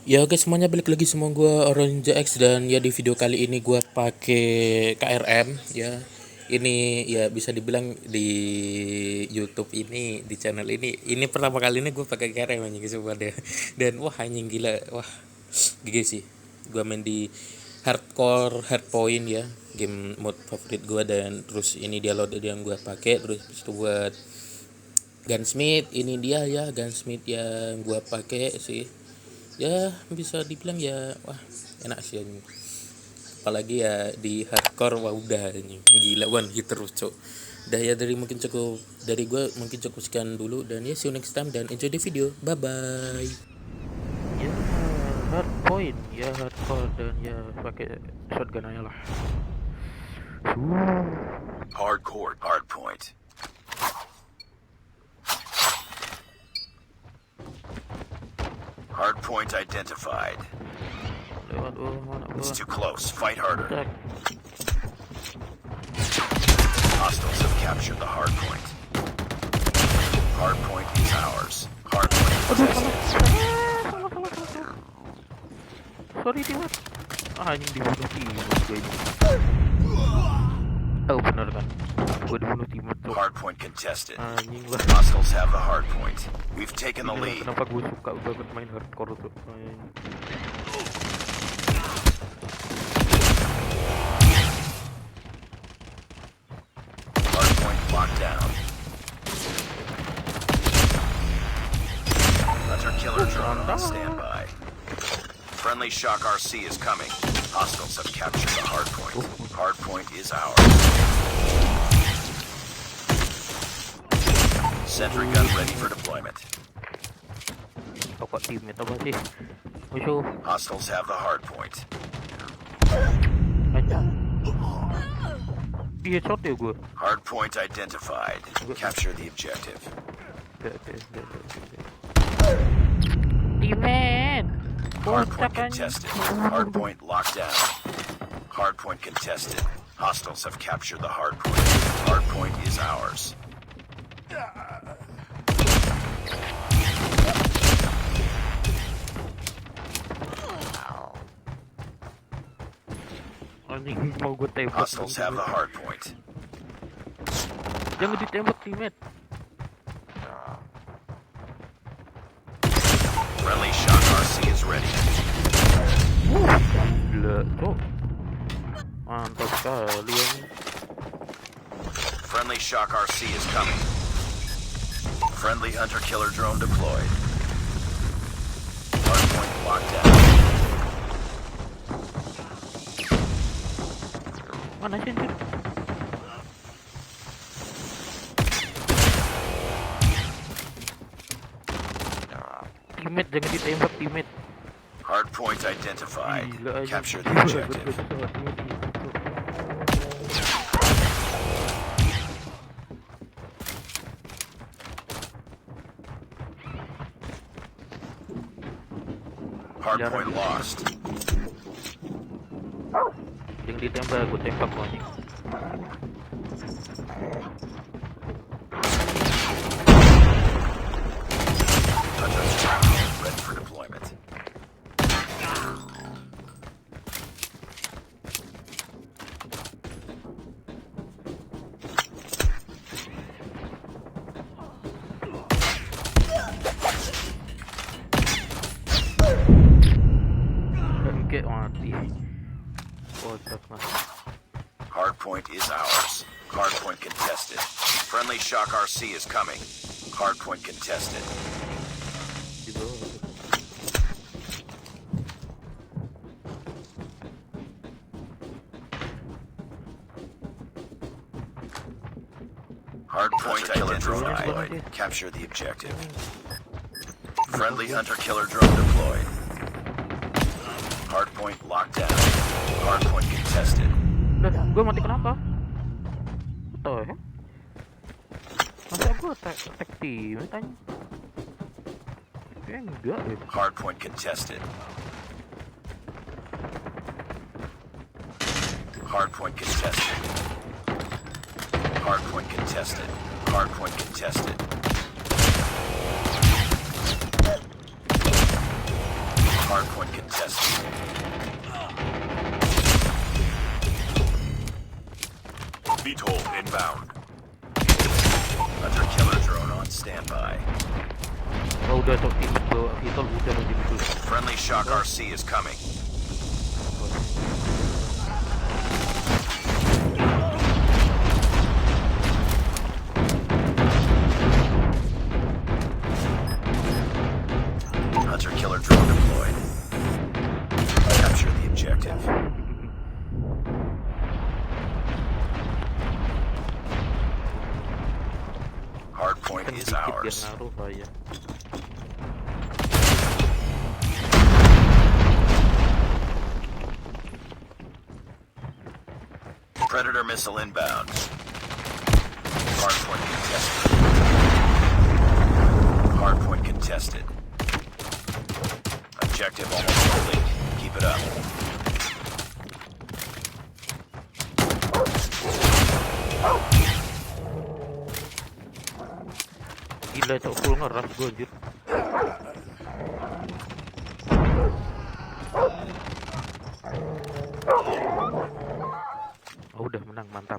Ya oke semuanya, balik lagi sama gue Orion Ninja X, dan ya di video kali ini gue pakai KRM ya. Ini ya bisa dibilang di YouTube ini, di channel ini pertama kali ini gue pakai KRM anjing semua deh. Dan wah anjing gila, wah gigi sih. Gue main di hardcore hardpoint ya, game mode favorit gue. Dan terus ini dia load yang gue pakai. Terus itu buat gunsmith, ini dia ya gunsmith yang gue pakai sih. Ya bisa dibilang ya wah enak sih anjing, apalagi ya di hardcore. Wah udah anjing gila one hit terus cok. Udah ya, dari mungkin cukup dari gue, mungkin cukup sekian dulu, dan ya see you next time dan enjoy the video, bye bye. Ya hardpoint ya, hardcore, dan ya pakai shotgun aja lah. Hardcore hardpoint. Hardpoint identified. It's too close. Fight harder. Hostiles have captured the hardpoint. Hardpoint is ours. Hardpoint contested. Sorry Timat. Anjing dibunuh Timat gue ini. Oh bener kan, gue dibunuh Timat tuh. Hardpoint contested. Anjing lah. Hostiles have the hardpoint. We've taken the lead. Kenapa gue suka banget main hardcore tuh. Hardpoint locked down. Hunter killer drone on standby. Friendly shock RC is coming. Hostiles have captured the hardpoint. Hardpoint is ours. Sentry gun ready for deployment. Kok tim itu apa sih? Musuh. Hostiles have the hardpoint. Aja. Dia shot ya gue. Hardpoint identified. Capture the objective. Timen. Hardpoint contested. Hardpoint locked down. Hardpoint contested. Hostiles have captured the hardpoint. Hardpoint is ours. Anjing mau gue tembak. Hostiles have the hardpoint. Jangan ditembak timet. Friendly shock RC is ready. Gila tuh. Mantap sekali ya. Friendly shock RC is coming. Friendly hunter killer drone deployed. Hardpoint locked down. Mana sih anjir? Timet jangan ditembak timet. Hardpoint identified. Gila aja. Capture the objective. Hardpoint lost. Jangan ditembak, gue tembak lo anjing. Ready for deployment. Bangke mati. Kocak mas. Hardpoint is ours. Hardpoint contested. Friendly shock RC is coming. Hardpoint contested. Gitu. Hardpoint identified. Capture the objective. Friendly hunter killer drone deployed. Hardpoint locked down. Hardpoint contested. Udah, gue mati kenapa? Tuh ya. Masa gue tag team tanya? Kayaknya enggak deh. Hardpoint contested. Hardpoint contested. Hardpoint contested. Hardpoint contested. Hardpoint contested. VTOL inbound. Hunter killer drone on standby. Oh udah sok timut bawa Vitol udah mau jemput. Friendly shock RC is coming. Hunter killer drone deployed. Capture the objective. Hardpoint Kan is dikit biar ours. ngaruh bahaya. Predator missile inbound. Hardpoint contested. Hardpoint contested. Objective almost complete. Keep it up. Gila cok full ngeras gue anjir. Oh udah menang mantap.